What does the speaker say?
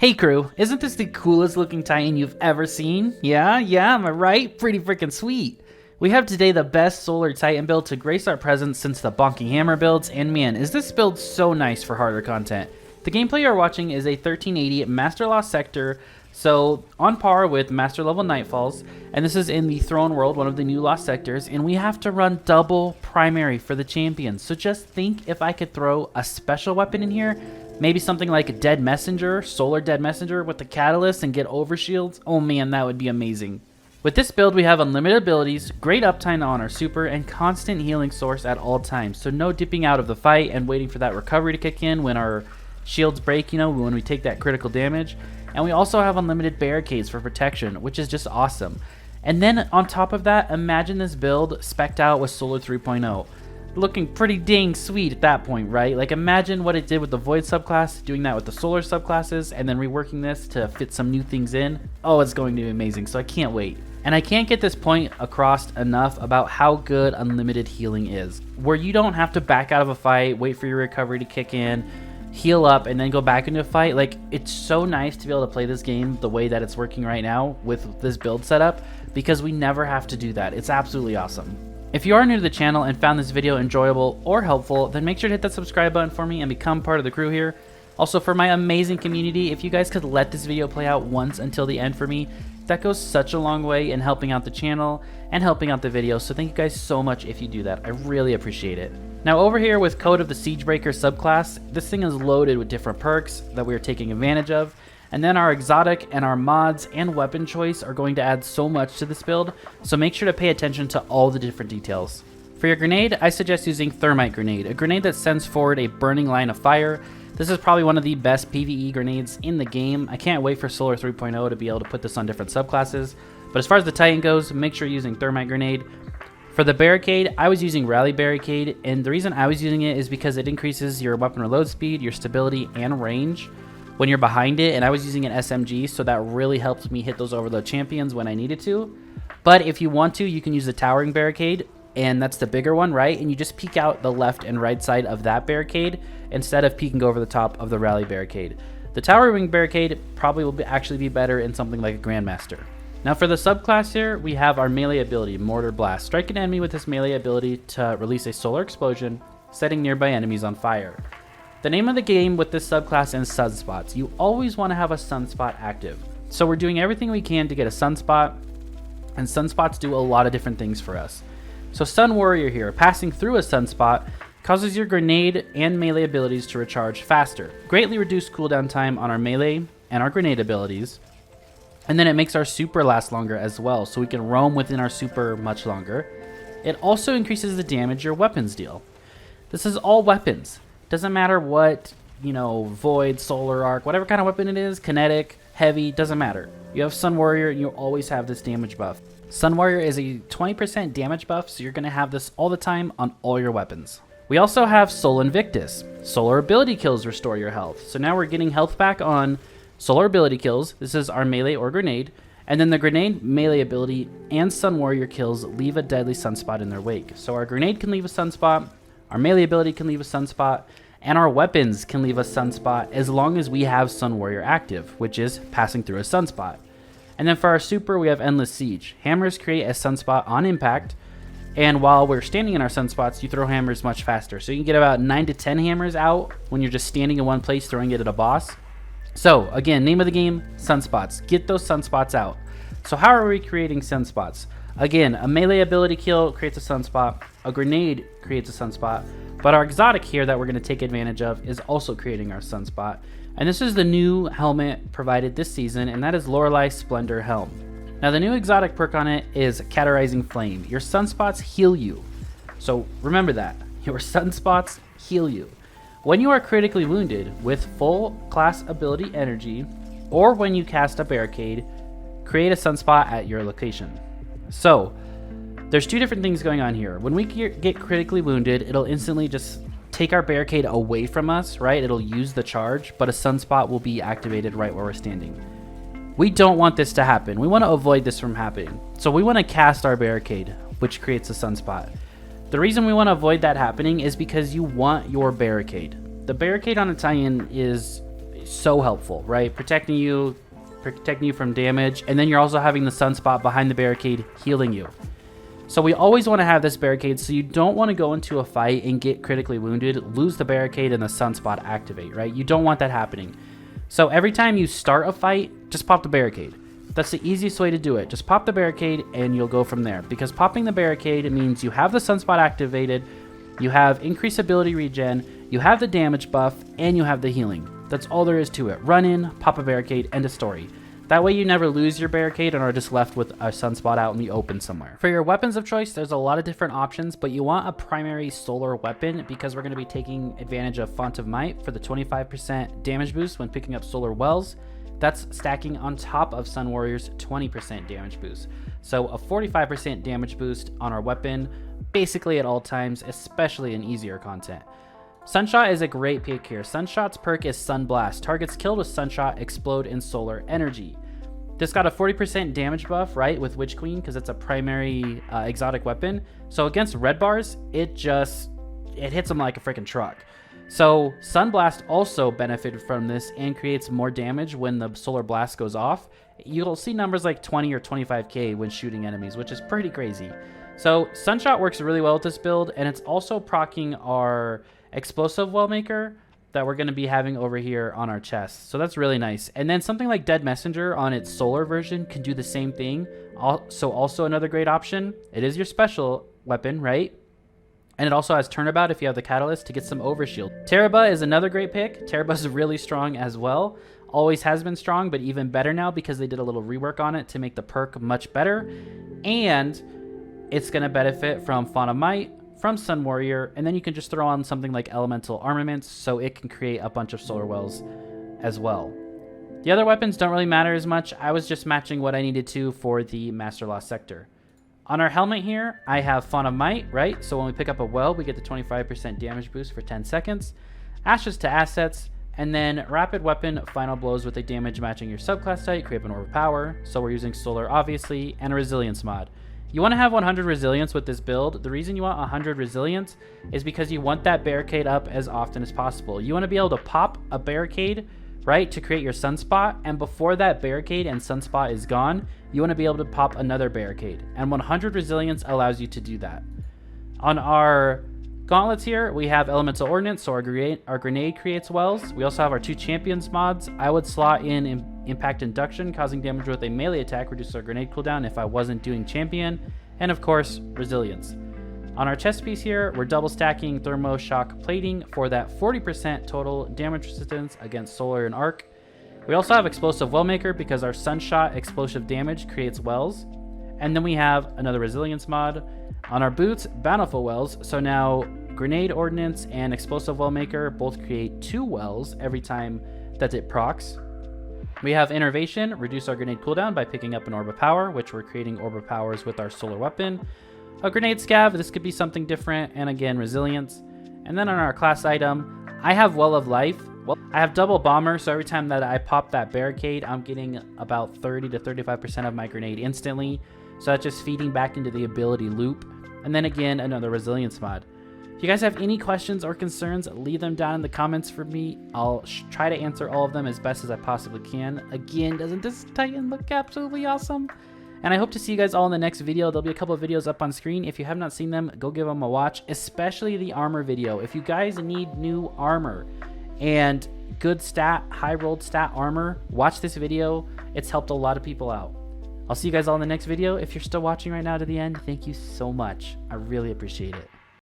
Hey crew, isn't this the coolest looking Titan you've ever seen? Yeah, am I right? Pretty freaking sweet. We have today the best solar Titan build to grace our presence since the Bonking hammer builds, and man, is this build so nice for harder content. The gameplay you're watching is a 1380 Master Lost Sector, so on par with Master Level Nightfalls, and this is in the Throne World, one of the new Lost Sectors, and we have to run double primary for the champions. So just think if I could throw a special weapon in here, maybe something like a Dead Messenger, Solar Dead Messenger with the Catalyst and get overshields. Oh man, that would be amazing. With this build, we have unlimited abilities, great uptime on our super, and constant healing source at all times. So no dipping out of the fight and waiting for that recovery to kick in when our shields break, you know, when we take that critical damage. And we also have unlimited barricades for protection, which is just awesome. And then on top of that, imagine this build specced out with Solar 3.0. Looking pretty dang sweet at that point, right? Like imagine what it did with the Void subclass, doing that with the Solar subclasses, and then reworking this to fit some new things in. Oh, it's going to be amazing, so I can't wait. And I can't get this point across enough about how good unlimited healing is, where you don't have to back out of a fight, wait for your recovery to kick in, heal up, and then go back into a fight. Like, it's so nice to be able to play this game the way that it's working right now with this build setup, because we never have to do that. It's absolutely awesome. If you are new to the channel and found this video enjoyable or helpful, then make sure to hit that subscribe button for me and become part of the crew here. Also, for my amazing community, if you guys could let this video play out once until the end for me, that goes such a long way in helping out the channel and helping out the video, so thank you guys so much if you do that. I really appreciate it. Now over here with Code of the Siegebreaker subclass, this thing is loaded with different perks that we are taking advantage of. And then our exotic and our mods and weapon choice are going to add so much to this build, so make sure to pay attention to all the different details. For your grenade, I suggest using Thermite Grenade, a grenade that sends forward a burning line of fire. This is probably one of the best PvE grenades in the game. I can't wait for Solar 3.0 to be able to put this on different subclasses. But as far as the Titan goes, make sure you're using Thermite Grenade. For the barricade, I was using Rally Barricade, and the reason I was using it is because it increases your weapon reload speed, your stability, and range when you're behind it, and I was using an SMG, so that really helped me hit those overload champions when I needed to. But if you want to, you can use the Towering Barricade, and that's the bigger one, right? And you just peek out the left and right side of that barricade instead of peeking over the top of the Rally Barricade. The Towering Barricade probably will actually be better in something like a Grandmaster. Now for the subclass here, we have our melee ability, Mortar Blast. Strike an enemy with this melee ability to release a solar explosion, setting nearby enemies on fire. The name of the game with this subclass is Sunspots. You always want to have a Sunspot active. So we're doing everything we can to get a Sunspot, and Sunspots do a lot of different things for us. So Sun Warrior here, passing through a Sunspot causes your grenade and melee abilities to recharge faster, greatly reduce cooldown time on our melee and our grenade abilities, and then it makes our super last longer as well, so we can roam within our super much longer. It also increases the damage your weapons deal. This is all weapons. Doesn't matter what, you know, Void, Solar Arc, whatever kind of weapon it is, kinetic, heavy, doesn't matter. You have Sun Warrior and you always have this damage buff. Sun Warrior is a 20% damage buff, so you're going to have this all the time on all your weapons. We also have Sol Invictus. Solar ability kills restore your health. So now we're getting health back on solar ability kills. This is our melee or grenade. And then the grenade, melee ability, and Sun Warrior kills leave a deadly sunspot in their wake. So our grenade can leave a sunspot, our melee ability can leave a sunspot, and our weapons can leave a sunspot as long as we have Sun Warrior active, which is passing through a sunspot. And then for our super, we have Endless Siege. Hammers create a sunspot on impact, and while we're standing in our sunspots, you throw hammers much faster. So you can get about 9 to 10 hammers out when you're just standing in one place throwing it at a boss. So again, name of the game, sunspots. Get those sunspots out. So how are we creating sunspots? Again, a melee ability kill creates a sunspot, a grenade creates a sunspot, but our exotic here that we're going to take advantage of is also creating our sunspot. And this is the new helmet provided this season, and that is LORELEY Splendor Helm. Now the new exotic perk on it is Categorizing Flame. Your sunspots heal you. So remember that. Your sunspots heal you. When you are critically wounded with full class ability energy, or when you cast a barricade, create a sunspot at your location. So there's two different things going on here. When we get critically wounded, it'll instantly just take our barricade away from us, right? It'll use the charge, but a sunspot will be activated right where we're standing. We don't want this to happen. We want to avoid this from happening. So we want to cast our barricade, which creates a sunspot. The reason we want to avoid that happening is because you want your barricade. The barricade on a tie-in is so helpful, right? Protecting you from damage, and then you're also having the sunspot behind the barricade healing you. So we always want to have this barricade, so you don't want to go into a fight and get critically wounded, lose the barricade, and the sunspot activate, right? You don't want that happening. So every time you start a fight, just pop the barricade. That's the easiest way to do it. Just pop the barricade and you'll go from there. Because popping the barricade, it means you have the sunspot activated, you have increased ability regen, you have the damage buff, and you have the healing. That's all there is to it. Run in, pop a barricade, end of story. That way you never lose your barricade and are just left with a sunspot out in the open somewhere. For your weapons of choice, there's a lot of different options, but you want a primary solar weapon because we're going to be taking advantage of Font of Might for the 25% damage boost when picking up solar wells. That's stacking on top of Sun Warrior's 20% damage boost. So a 45% damage boost on our weapon, basically at all times, especially in easier content. Sunshot is a great pick here. Sunshot's perk is Sunblast. Targets killed with Sunshot explode in solar energy. This got a 40% damage buff, right, with Witch Queen, because it's a primary exotic weapon. So against red bars, it hits them like a freaking truck. So Sunblast also benefited from this and creates more damage when the solar blast goes off. You'll see numbers like 20 or 25k when shooting enemies, which is pretty crazy. So Sunshot works really well with this build, and it's also proccing our explosive wellmaker that we're going to be having over here on our chest. So that's really nice. And then something like Dead Messenger on its solar version can do the same thing. So also another great option. It is your special weapon, right? And it also has Turnabout if you have the Catalyst to get some overshield. Teraba is another great pick. Teraba is really strong as well. Always has been strong, but even better now because they did a little rework on it to make the perk much better. And it's going to benefit from Font of Might, from Sun Warrior, and then you can just throw on something like Elemental Armaments so it can create a bunch of solar wells as well. The other weapons don't really matter as much. I was just matching what I needed to for the Master Lost Sector. On our helmet here, I have Font of Might, right? So when we pick up a well, we get the 25% damage boost for 10 seconds. Ashes to assets, and then Rapid Weapon Final Blows with a damage matching your subclass type, create an Orb of Power. So we're using Solar, obviously, and a Resilience mod. You want to have 100 resilience with this build. The reason you want 100 resilience is because you want that barricade up as often as possible. You want to be able to pop a barricade, right, to create your sunspot, and before that barricade and sunspot is gone, you want to be able to pop another barricade, and 100 resilience allows you to do that. On our gauntlets here, we have Elemental Ordnance, so our grenade creates wells. We also have our 2 champions mods. I would slot in Impact Induction, causing damage with a melee attack, reduce our grenade cooldown if I wasn't doing champion, and of course, resilience. On our chest piece here, we're double stacking Thermo Shock Plating for that 40% total damage resistance against solar and arc. We also have Explosive Wellmaker because our Sunshot explosive damage creates wells. And then we have another resilience mod. On our boots, Bountiful Wells, so now Grenade Ordnance and Explosive Wellmaker both create 2 wells every time that it procs. We have Innervation, reduce our grenade cooldown by picking up an Orb of Power, which we're creating Orb of Powers with our solar weapon. A Grenade Scav, this could be something different, and again, Resilience. And then on our class item, I have Well of Life. Well, I have Double Bomber, so every time that I pop that barricade, I'm getting about 30 to 35% of my grenade instantly. So that's just feeding back into the ability loop. And then again, another Resilience mod. If you guys have any questions or concerns, leave them down in the comments for me. I'll try to answer all of them as best as I possibly can. Again, doesn't this Titan look absolutely awesome? And I hope to see you guys all in the next video. There'll be a couple of videos up on screen. If you have not seen them, go give them a watch, especially the armor video. If you guys need new armor and good stat, high rolled stat armor, watch this video. It's helped a lot of people out. I'll see you guys all in the next video. If you're still watching right now to the end, thank you so much. I really appreciate it.